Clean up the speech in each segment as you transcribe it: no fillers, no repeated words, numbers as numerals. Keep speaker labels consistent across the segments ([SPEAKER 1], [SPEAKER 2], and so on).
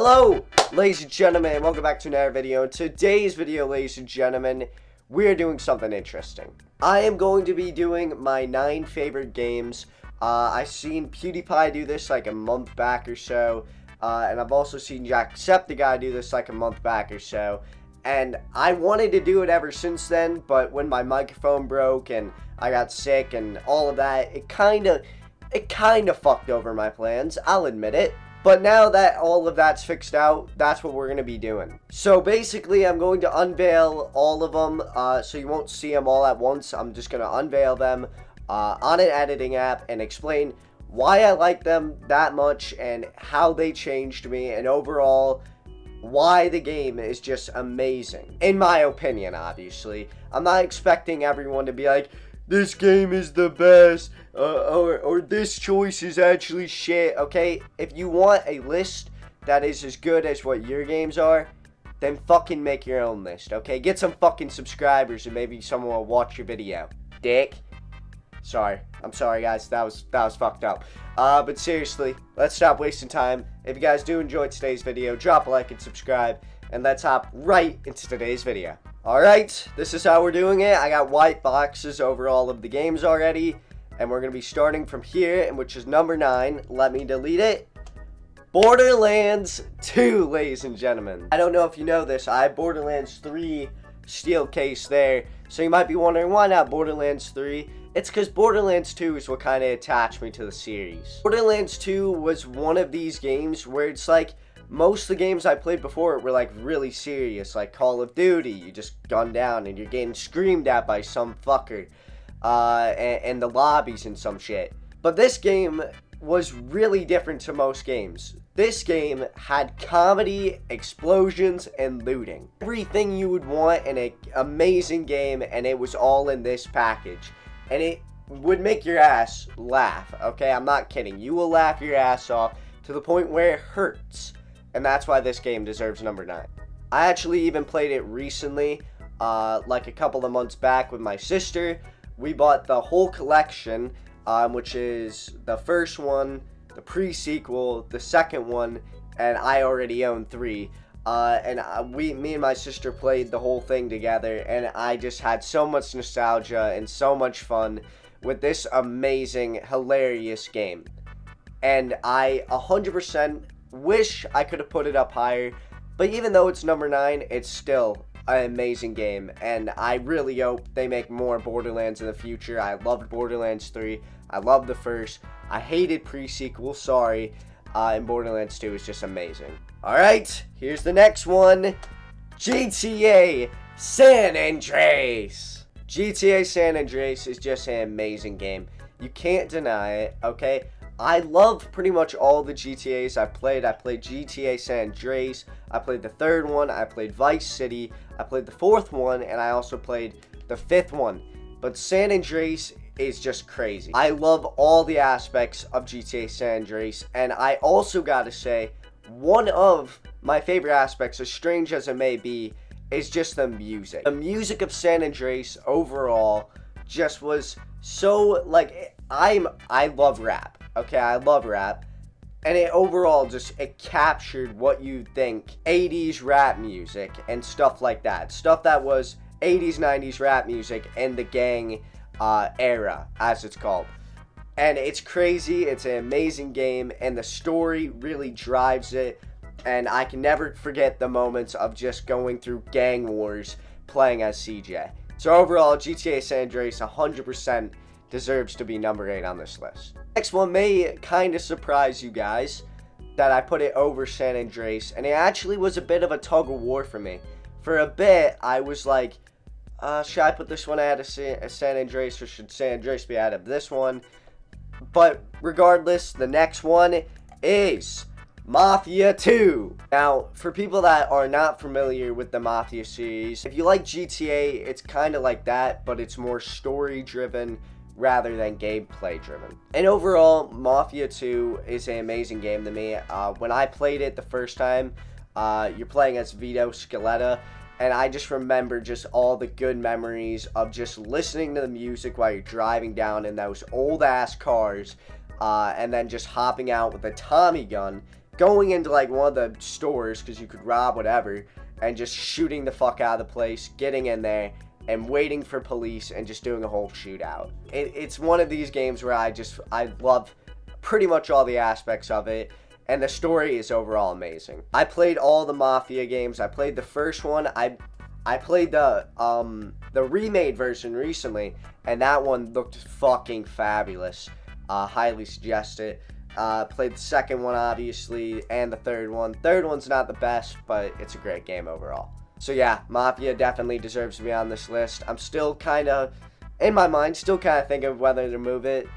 [SPEAKER 1] Hello, ladies and gentlemen, and welcome back to another video. In today's video, ladies and gentlemen, we are doing something interesting. I am going to be doing my 9 favorite games. I've seen PewDiePie do this like a month back or so, and I've also seen Jacksepticeye do this like a month back or so. And I wanted to do it ever since then, but when my microphone broke and I got sick and all of that, it kind of fucked over my plans. I'll admit it. But now that all of that's fixed out, that's what we're going to be doing. So basically, I'm going to unveil all of them, so you won't see them all at once. I'm just going to unveil them on an editing app and explain why I like them that much and how they changed me, and overall, why the game is just amazing. In my opinion, obviously. I'm not expecting everyone to be like, this game is the best, or this choice is actually shit, okay? If you want a list that is as good as what your games are, then fucking make your own list, okay? Get some fucking subscribers and maybe someone will watch your video. Dick. Sorry. I'm sorry, guys. That was fucked up. But seriously, let's stop wasting time. If you guys do enjoy today's video, drop a like and subscribe, and let's hop right into today's video. Alright, this is how we're doing it. I got white boxes over all of the games already, and we're going to be starting from here, and which is number 9. Let me delete it. Borderlands 2, ladies and gentlemen. I don't know if you know this, I have Borderlands 3 steel case there, so you might be wondering, why not Borderlands 3? It's because Borderlands 2 is what kind of attached me to the series. Borderlands 2 was one of these games where it's like, most of the games I played before were like really serious, like Call of Duty. You just gun down and you're getting screamed at by some fucker and the lobbies and some shit. But this game was really different to most games. This game had comedy, explosions, and looting. Everything you would want in an amazing game, and it was all in this package. And it would make your ass laugh, okay? I'm not kidding. You will laugh your ass off to the point where it hurts. And that's why this game deserves number 9. I actually even played it recently, like a couple of months back with my sister. We bought the whole collection, which is the first one, the pre-sequel, the second one, and I already own 3. Me and my sister played the whole thing together, and I just had so much nostalgia and so much fun with this amazing, hilarious game. And I 100% wish I could have put it up higher, but even though it's number 9, it's still an amazing game, and I really hope they make more Borderlands in the future. I loved Borderlands 3, I loved the first, I hated pre-sequel, sorry, and Borderlands 2 is just amazing. Alright, here's the next one, GTA San Andreas. GTA San Andreas is just an amazing game. You can't deny it, okay? I love pretty much all the GTAs I've played. I played GTA San Andreas, I played the 3rd one, I played Vice City, I played the 4th one, and I also played the 5th one. But San Andreas is just crazy. I love all the aspects of GTA San Andreas, and I also gotta say, one of my favorite aspects, as strange as it may be, is just the music. The music of San Andreas overall just was so, like, I love rap. Okay, I love rap, and it overall it captured what you think 80s rap music and stuff like that. Stuff that was 80s, 90s rap music and the gang era, as it's called. And it's crazy, it's an amazing game, and the story really drives it, and I can never forget the moments of just going through gang wars playing as CJ. So overall, GTA San Andreas 100% deserves to be number 8 on this list. Next one may kind of surprise you guys that I put it over San Andreas, and it actually was a bit of a tug of war for me. For a bit, I was like, should I put this one out of San Andreas, or should San Andreas be out of this one? But regardless, the next one is Mafia 2. Now, for people that are not familiar with the Mafia series, if you like GTA, it's kind of like that, but it's more story-driven rather than gameplay driven. And overall, Mafia 2 is an amazing game to me. When I played it the first time, you're playing as Vito Scaletta, and I just remember just all the good memories of just listening to the music while you're driving down in those old ass cars, and then just hopping out with a Tommy gun going into like one of the stores because you could rob whatever and just shooting the fuck out of the place, getting in there and waiting for police and just doing a whole shootout. It's one of these games where I love pretty much all the aspects of it, and the story is overall amazing. I played all the Mafia games. I played the first one. I played the remade version recently, and that one looked fucking fabulous. Highly suggest it. Played the second one, obviously, and the third one. Third one's not the best, but it's a great game overall. So yeah, Mafia definitely deserves to be on this list. I'm still kind of, in my mind, thinking of whether to move it,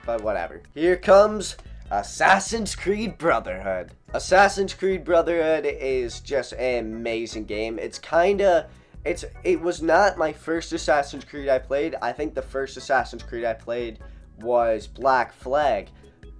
[SPEAKER 1] but whatever. Here comes Assassin's Creed Brotherhood. Assassin's Creed Brotherhood is just an amazing game. It was not my first Assassin's Creed I played. I think the first Assassin's Creed I played was Black Flag.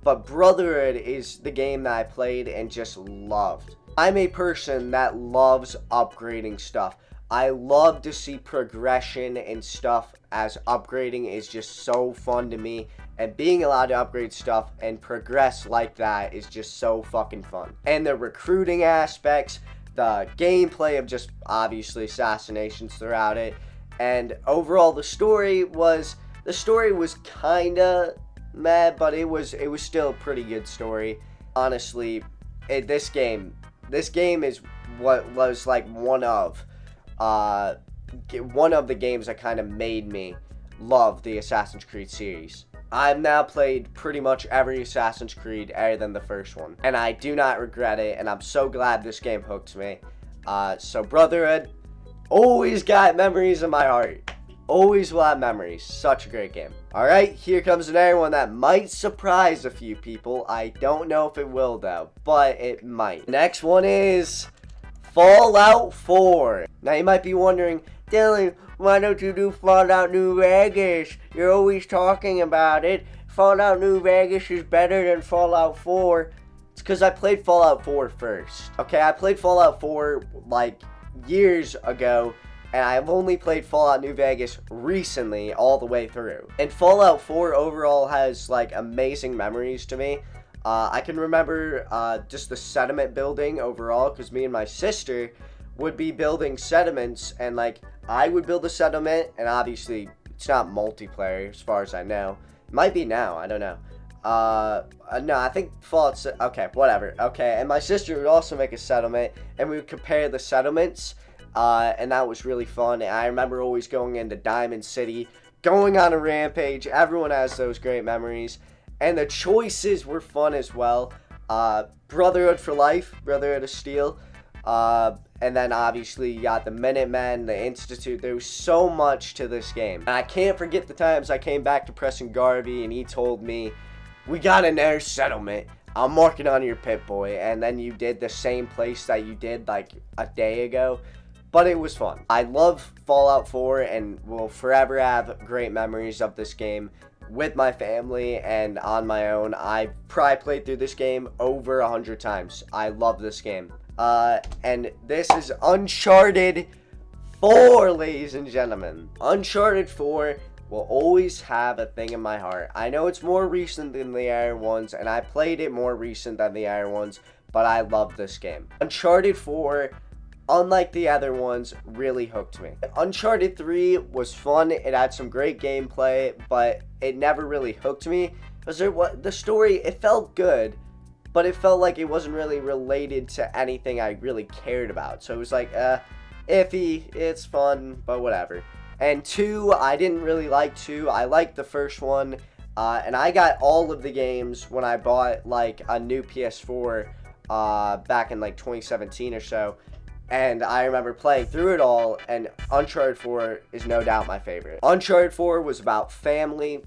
[SPEAKER 1] But Brotherhood is the game that I played and just loved. I'm a person that loves upgrading stuff. I love to see progression and stuff, as upgrading is just so fun to me. And being allowed to upgrade stuff and progress like that is just so fucking fun. And the recruiting aspects, the gameplay of just obviously assassinations throughout it. And overall the story was kinda meh, but it was still a pretty good story. Honestly, this game is what was like one of the games that kind of made me love the Assassin's Creed series. I've now played pretty much every Assassin's Creed other than the first one, and I do not regret it, and I'm so glad this game hooked me. So Brotherhood, always got memories in my heart. Always will have memories. Such a great game. Alright, here comes another one that might surprise a few people. I don't know if it will though, but it might. Next one is Fallout 4. Now you might be wondering, Dylan, why don't you do Fallout New Vegas? You're always talking about it. Fallout New Vegas is better than Fallout 4. It's because I played Fallout 4 first. Okay, I played Fallout 4 like years ago, and I've only played Fallout New Vegas recently all the way through. And Fallout 4 overall has like amazing memories to me. I can remember just the sediment building overall, because me and my sister would be building sediments, and like I would build a sediment, and obviously it's not multiplayer as far as I know. It might be now, I don't know. No, I think Fallout's, okay, whatever. Okay, and my sister would also make a settlement, and we would compare the settlements, and that was really fun. And I remember always going into Diamond City, going on a rampage. Everyone has those great memories, and the choices were fun as well. Brotherhood for life, Brotherhood of Steel, and then obviously you got the Minutemen, the Institute. There was so much to this game, and I can't forget the times I came back to Preston Garvey and he told me, we got another settlement, I'm marking on your pit, boy. And then you did the same place that you did like a day ago. But it was fun. I love Fallout 4 and will forever have great memories of this game with my family and on my own. I've probably played through this game over 100 times. I love this game. And this is Uncharted 4, ladies and gentlemen. Uncharted 4 will always have a thing in my heart. I know it's more recent than the other ones, and I played it more recent than the other ones, but I love this game. Uncharted 4, unlike the other ones, really hooked me. Uncharted 3 was fun. It had some great gameplay, but it never really hooked me. Because the story, it felt good, but it felt like it wasn't really related to anything I really cared about. So it was like, iffy, it's fun, but whatever. And 2, I didn't really like 2. I liked the first one, and I got all of the games when I bought like a new PS4 back in like 2017 or so. And I remember playing through it all, and Uncharted 4 is no doubt my favorite. Uncharted 4 was about family,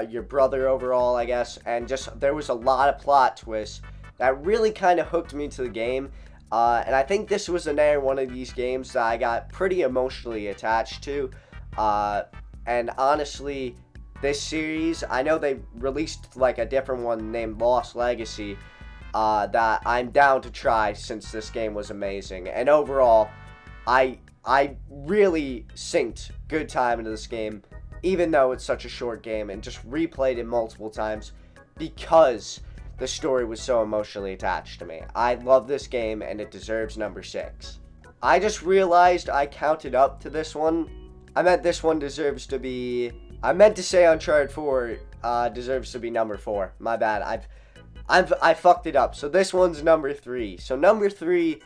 [SPEAKER 1] your brother overall, I guess, and just there was a lot of plot twists that really kind of hooked me to the game. And I think this was another one of these games that I got pretty emotionally attached to. And honestly, this series, I know they released like a different one named Lost Legacy, that I'm down to try since this game was amazing. And overall, I really synced good time into this game, even though it's such a short game, and just replayed it multiple times because the story was so emotionally attached to me. I love this game, and it deserves number 6. I just realized I counted up to this one. I meant this one deserves to be... I meant to say Uncharted 4 deserves to be number 4. My bad. I fucked it up. So this one's number 3. So number 3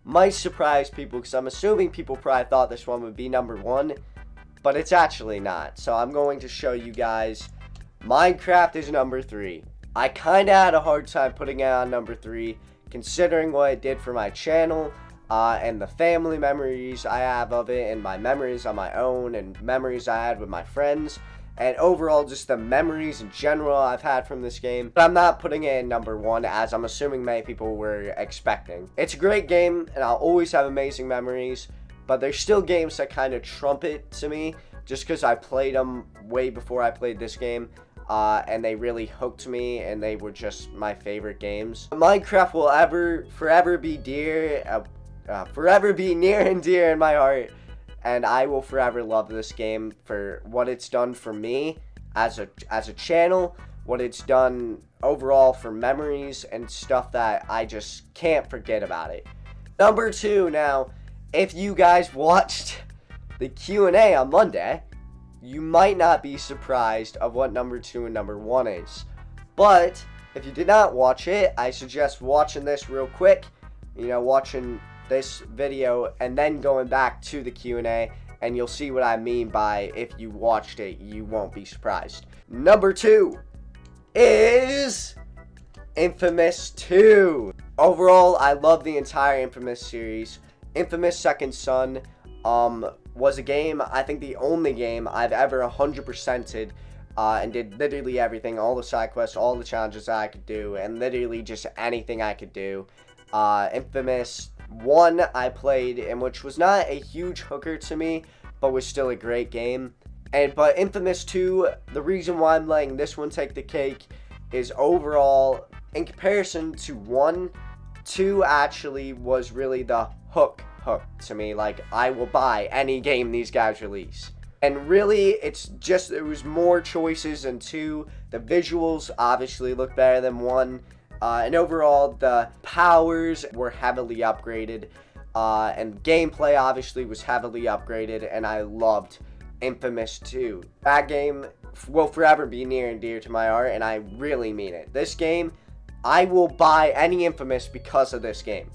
[SPEAKER 1] might surprise people, because I'm assuming people probably thought this one would be number 1. But it's actually not. So I'm going to show you guys. Minecraft is number 3. I kind of had a hard time putting it on number 3, considering what it did for my channel, and the family memories I have of it, and my memories on my own, and memories I had with my friends, and overall just the memories in general I've had from this game. But I'm not putting it in number 1, as I'm assuming many people were expecting. It's a great game, and I'll always have amazing memories, but there's still games that kind of trump it to me, just because I played them way before I played this game. And they really hooked me, and they were just my favorite games. Minecraft will forever be near and dear in my heart, and I will forever love this game for what it's done for me as a channel, what it's done overall for memories and stuff that I just can't forget about it. Number 2, now, if you guys watched the Q&A on Monday, you might not be surprised of what number 2 and number 1 is. But if you did not watch it, I suggest watching this real quick, watching this video and then going back to the Q&A, and you'll see what I mean by if you watched it, you won't be surprised. Number 2 is Infamous 2. Overall, I love the entire Infamous series. Infamous Second Son was a game, I think the only game I've ever 100%ed and did literally everything, all the side quests, all the challenges I could do, and literally just anything I could do. Infamous 1 I played, and which was not a huge hooker to me, but was still a great game. But Infamous 2, the reason why I'm letting this one take the cake is overall, in comparison to 1, 2 actually was really the hook to me. Like, I will buy any game these guys release. And really, it was more choices in 2. The visuals obviously look better than 1. And overall, the powers were heavily upgraded. And gameplay obviously was heavily upgraded. And I loved Infamous 2. That game will forever be near and dear to my heart. And I really mean it. This game, I will buy any Infamous because of this game.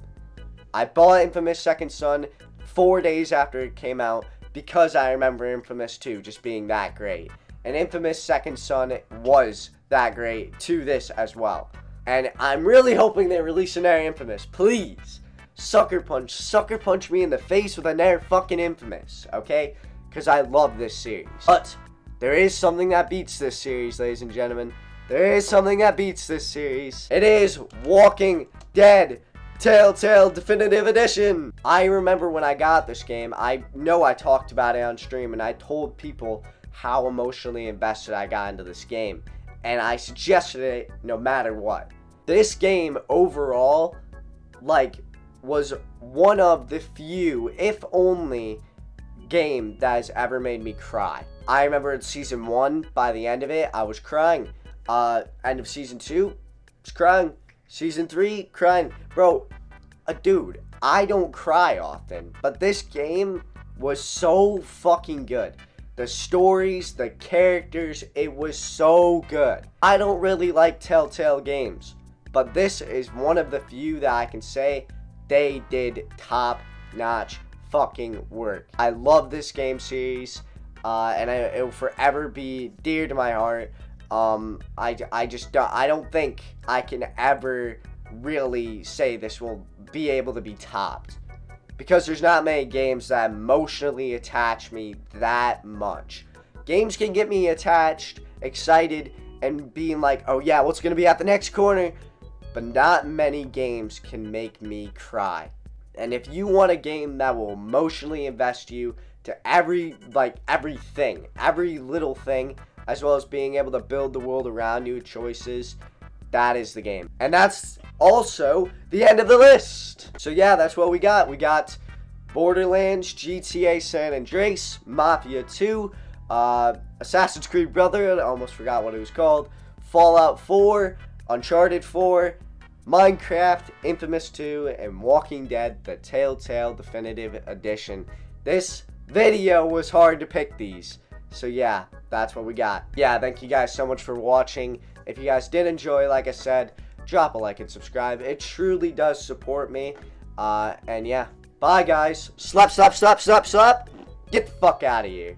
[SPEAKER 1] I bought Infamous Second Son 4 days after it came out because I remember Infamous 2 just being that great. And Infamous Second Son was that great to this as well. And I'm really hoping they release another Infamous. Please, sucker punch me in the face with another fucking Infamous, okay? Because I love this series. But there is something that beats this series, ladies and gentlemen. There is something that beats this series. It is Walking Dead Telltale Definitive Edition. I remember when I got this game, I know I talked about it on stream, and I told people how emotionally invested I got into this game, and I suggested it no matter what. This game overall, was one of the few, if only, game that has ever made me cry. I remember in Season 1, by the end of it, I was crying. End of Season 2, was crying. Season 3, crying. Bro, dude, I don't cry often, but this game was so fucking good. The stories, the characters, it was so good. I don't really like Telltale games, but this is one of the few that I can say they did top-notch fucking work. I love this game series, and it will forever be dear to my heart. I don't think I can ever really say this will be able to be topped, because there's not many games that emotionally attach me that much. Games can get me attached, excited, and being like, oh yeah, what's gonna be at the next corner? But not many games can make me cry. And if you want a game that will emotionally invest you to everything, every little thing, as well as being able to build the world around you with choices, that is the game. And that's also the end of the list. So yeah, that's what we got. We got Borderlands, GTA San Andreas, Mafia 2, Assassin's Creed Brotherhood, I almost forgot what it was called, Fallout 4, Uncharted 4, Minecraft, Infamous 2, and Walking Dead, the Telltale Definitive Edition. This video was hard to pick these. So yeah, that's what we got. Yeah, thank you guys so much for watching. If you guys did enjoy, like I said, drop a like and subscribe. It truly does support me. And yeah, bye guys. Slap, slap, slap, slap, slap. Get the fuck out of here.